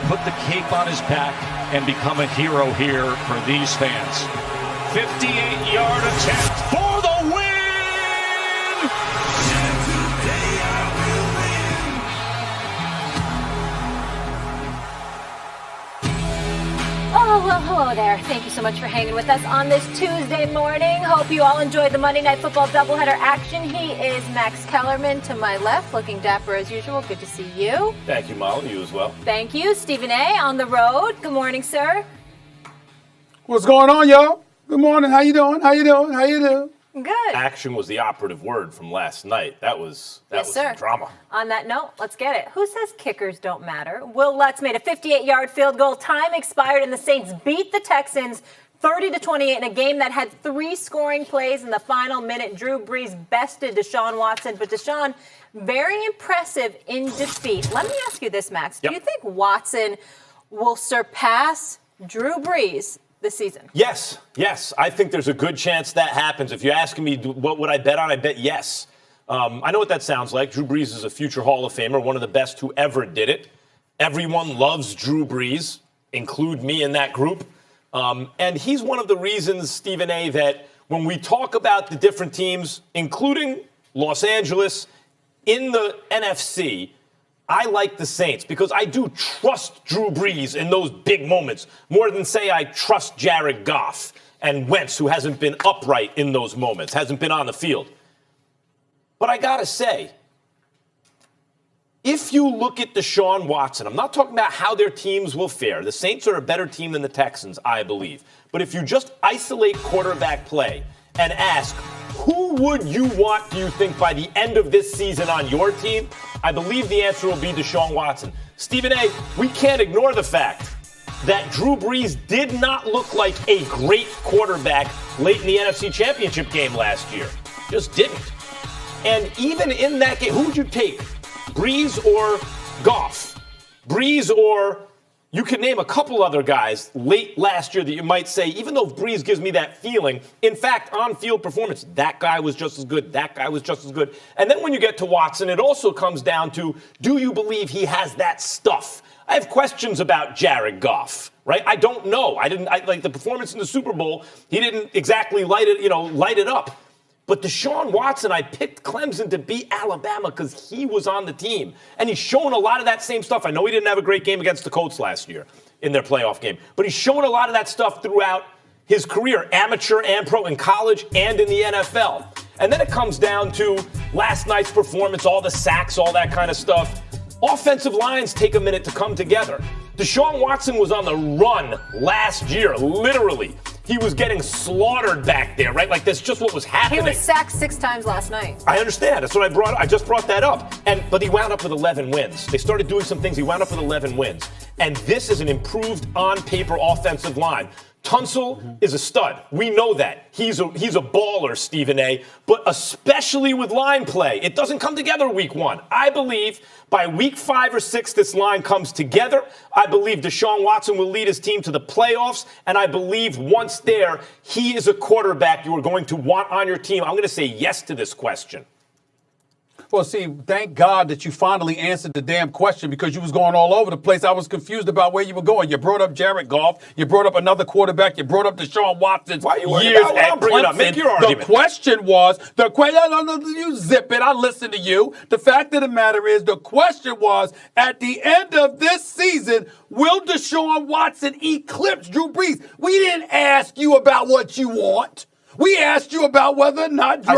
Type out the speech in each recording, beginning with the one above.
put the cape on his back and become a hero here for these fans. 58-yard attempt for the win! Oh, well, hello there. Thank you so much for hanging with us on this Tuesday morning. Hope you all enjoyed the Monday Night Football doubleheader action. He is Max Kellerman to my left, looking dapper as usual. Good to see you. Thank you, Molly. You as well. Thank you. Stephen A. on the road. Good morning, sir. What's going on, y'all? Good morning. How you doing? How you doing? How you doing? Good. Action was the operative word from last night. That was some drama. On that note, let's get it. Who says kickers don't matter? Will Lutz made a 58-yard field goal. Time expired, and the Saints beat the Texans 30-28 in a game that had 3 scoring plays in the final minute. Drew Brees bested Deshaun Watson, but Deshaun, very impressive in defeat. Let me ask you this, Max. Yep. Do you think Watson will surpass Drew Brees this season? Yes. I think there's a good chance that happens. If you're asking me what would I bet on, I bet yes. I know what that sounds like. Drew Brees is a future Hall of Famer, one of the best who ever did it. Everyone loves Drew Brees, include me in that group. And he's one of the reasons, Stephen A., that when we talk about the different teams, including Los Angeles, in the NFC, I like the Saints because I do trust Drew Brees in those big moments more than, say, I trust Jared Goff and Wentz, who hasn't been upright in those moments, hasn't been on the field. But I got to say, if you look at Deshaun Watson, I'm not talking about how their teams will fare. The Saints are a better team than the Texans, I believe. But if you just isolate quarterback play and ask, who would you want, do you think, by the end of this season on your team? I believe the answer will be Deshaun Watson. Stephen A., we can't ignore the fact that Drew Brees did not look like a great quarterback late in the NFC Championship game last year. Just didn't. And even in that game, who would you take? Brees or Goff? Brees or you could name a couple other guys late last year that you might say, even though Brees gives me that feeling, in fact, on-field performance, that guy was just as good, that guy was just as good. And then when you get to Watson, it also comes down to, do you believe he has that stuff? I have questions about Jared Goff, right? I don't know. I like the performance in the Super Bowl. He didn't exactly light it up. But Deshaun Watson, I picked Clemson to beat Alabama because he was on the team. And he's shown a lot of that same stuff. I know he didn't have a great game against the Colts last year in their playoff game. But he's shown a lot of that stuff throughout his career, amateur and pro, in college and in the NFL. And then it comes down to last night's performance, all the sacks, all that kind of stuff. Offensive lines take a minute to come together. Deshaun Watson was on the run last year, literally. He was getting slaughtered back there, right? Like, that's just what was happening. He was sacked 6 times last night. I understand. That's what I just brought that up. But he wound up with 11 wins. They started doing some things. He wound up with 11 wins. And this is an improved on-paper offensive line. Tunsil is a stud. We know that. He's a baller, Stephen A., but especially with line play. It doesn't come together week 1. I believe by week 5 or 6, this line comes together. I believe Deshaun Watson will lead his team to the playoffs, and I believe once there, he is a quarterback you are going to want on your team. I'm going to say yes to this question. Well, see, thank God that you finally answered the damn question because you was going all over the place. I was confused about where you were going. You brought up Jared Goff. You brought up another quarterback. You brought up Deshaun Watson's years at Clemson. Make your argument. The question was, you zip it. I listened to you. The fact of the matter is, the question was, at the end of this season, will Deshaun Watson eclipse Drew Brees? We didn't ask you about what you want. We asked you about whether or not Deshaun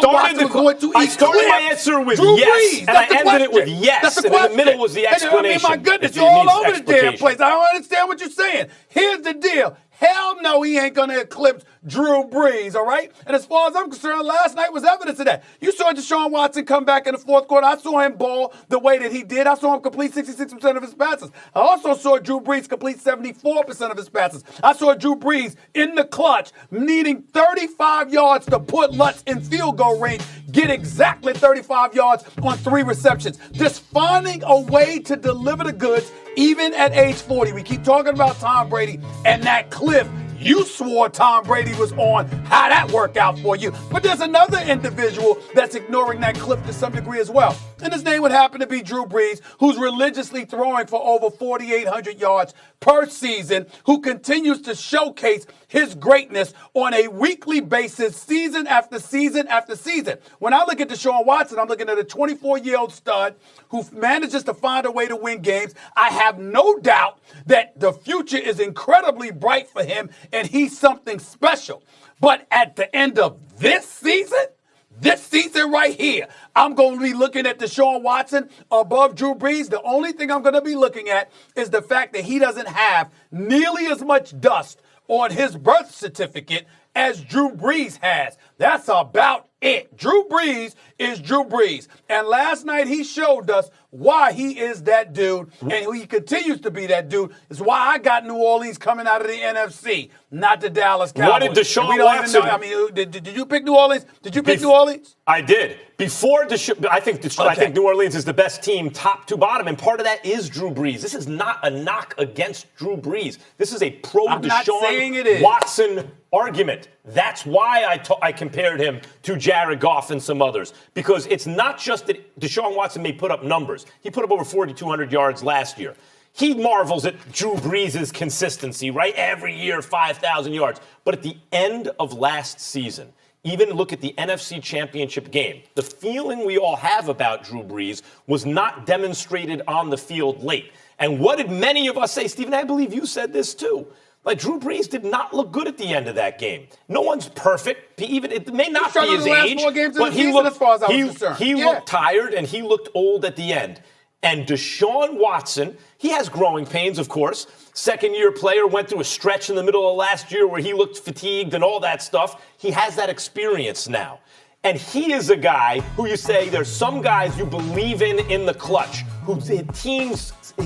Watson was going to eclipse. I started my answer with Drew yes, Brees. and I ended it with yes, and in the middle was the explanation. I mean, my goodness, you're all over the damn place. I don't understand what you're saying. Here's the deal. Hell no, he ain't going to eclipse Drew Brees, all right? And as far as I'm concerned, last night was evidence of that. You saw Deshaun Watson come back in the fourth quarter. I saw him ball the way that he did. I saw him complete 66% of his passes. I also saw Drew Brees complete 74% of his passes. I saw Drew Brees in the clutch, needing 35 yards to put Lutz in field goal range, get exactly 35 yards on 3 receptions. Just finding a way to deliver the goods even at age 40. We keep talking about Tom Brady and that cliff. You swore Tom Brady was on. How'd that work out for you? But there's another individual that's ignoring that clip to some degree as well. And his name would happen to be Drew Brees, who's religiously throwing for over 4,800 yards per season, who continues to showcase his greatness on a weekly basis, season after season after season. When I look at Deshaun Watson, I'm looking at a 24-year-old stud who manages to find a way to win games. I have no doubt that the future is incredibly bright for him, and he's something special. But at the end of this season right here, I'm going to be looking at Deshaun Watson above Drew Brees. The only thing I'm going to be looking at is the fact that he doesn't have nearly as much dust on his birth certificate as Drew Brees has. That's about it. Drew Brees is Drew Brees. And last night he showed us why he is that dude, and he continues to be that dude. It's why I got New Orleans coming out of the NFC, not the Dallas Cowboys. What did Deshaun Watson? I mean, did you pick New Orleans? Did you pick New Orleans? I did. Before I think New Orleans is the best team, top to bottom, and part of that is Drew Brees. This is not a knock against Drew Brees. This is a pro-Deshaun Watson argument. That's why I compared him to Jared Goff and some others, because it's not just that Deshaun Watson may put up numbers. He put up over 4,200 yards last year. He marvels at Drew Brees' consistency, right? Every year, 5,000 yards. But at the end of last season, even look at the NFC Championship game, the feeling we all have about Drew Brees was not demonstrated on the field late. And what did many of us say? Stephen, I believe you said this too. Like, Drew Brees did not look good at the end of that game. No one's perfect. It may not be his age, but he looked tired and he looked old at the end. And Deshaun Watson, he has growing pains, of course. Second-year player, went through a stretch in the middle of last year where he looked fatigued and all that stuff. He has that experience now. And he is a guy who you say there's some guys you believe in the clutch, whose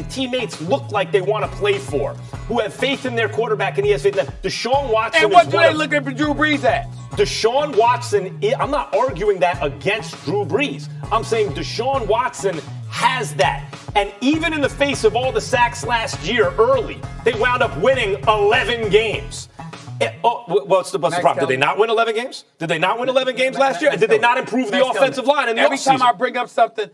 teammates look like they want to play for, who have faith in their quarterback, and he has faith in them. Deshaun Watson. And what do they look at Drew Brees as? Deshaun Watson, I'm not arguing that against Drew Brees. I'm saying Deshaun Watson has that. And even in the face of all the sacks last year early, they wound up winning 11 games. What's the problem? Did they not win 11 games? Did they not win 11 games last year? And did they not improve the offensive line in the offseason?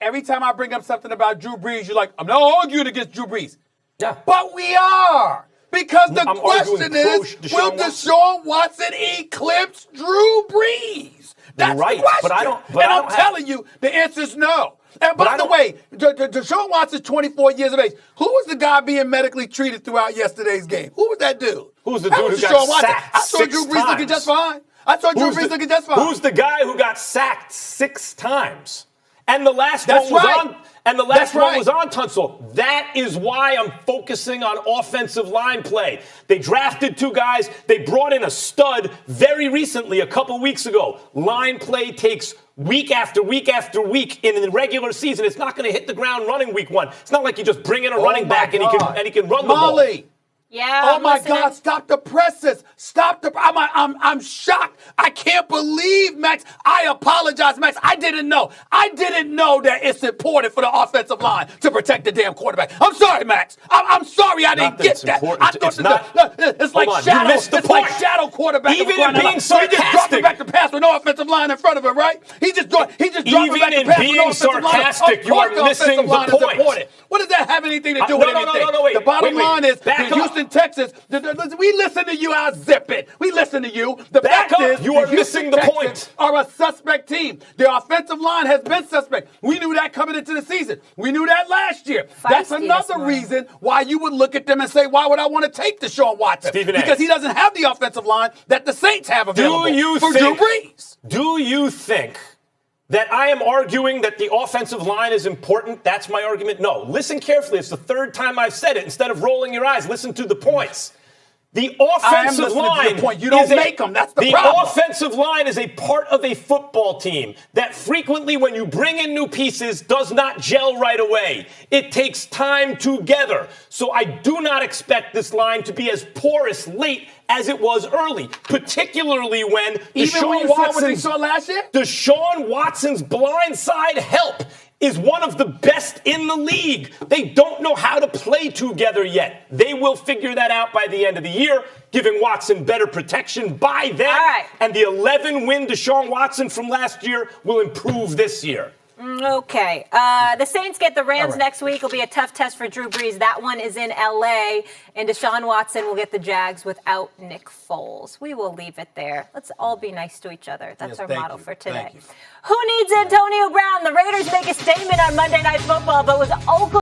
Every time I bring up something about Drew Brees, you're like, I'm not arguing against Drew Brees. Yeah. But we are. Because the question is, will Deshaun Watson eclipse Drew Brees? That's right, the question. I'm telling you, the answer is no. And by the way, Deshaun Watson's 24 years of age. Who was the guy being medically treated throughout yesterday's game? Who was that dude? Who was the dude who got sacked I saw Drew Brees looking just fine. Who's the guy who got sacked 6 times? And the last one was on Tunsil. That is why I'm focusing on offensive line play. They drafted 2 guys. They brought in a stud very recently, a couple weeks ago. Line play takes week after week after week in the regular season. It's not going to hit the ground running week 1. It's not like you just bring in a running back and he can run the ball. Yeah. Oh my God! Stop the presses! I'm shocked. I can't believe, Max. I apologize, Max. I didn't know that it's important for the offensive line to protect the damn quarterback. I'm sorry, Max. I'm sorry I didn't get that. I thought it's like shadow. It's like shadow quarterback. Even in being sarcastic, he just dropping back the pass with no offensive line in front of him, right? He just dropping back the pass with no offensive line. Sarcastic, you are missing the point. What does that have anything to do with anything? No, wait. The bottom line is Houston, Texas. We listen to you. I'll zip it. We listen to you. The fact is, you are missing the point. Are a suspect team. Their offensive line has been suspect. We knew that coming into the season. We knew that last year. That's another reason why you would look at them and say, why would I want to take Deshaun Watson? Because he doesn't have the offensive line that the Saints have available for Drew Brees. Do you think that I am arguing that the offensive line is important? That's my argument? No. Listen carefully. It's the 3rd time I've said it. Instead of rolling your eyes, listen to the points. The offensive line. You don't make them. That's the problem. The offensive line is a part of a football team that frequently, when you bring in new pieces, does not gel right away. It takes time together. So I do not expect this line to be as porous late as it was early, particularly when Deshaun Watson's blind side help is one of the best in the league. They don't know how to play together yet. They will figure that out by the end of the year, giving Watson better protection by then. All right. And the 11-win Deshaun Watson from last year will improve this year. Okay. The Saints get the Rams next week. It'll be a tough test for Drew Brees. That one is in L.A. And Deshaun Watson will get the Jags without Nick Foles. We will leave it there. Let's all be nice to each other. That's our motto for today. Who needs Antonio Brown? The Raiders make a statement on Monday Night Football, but with Oakland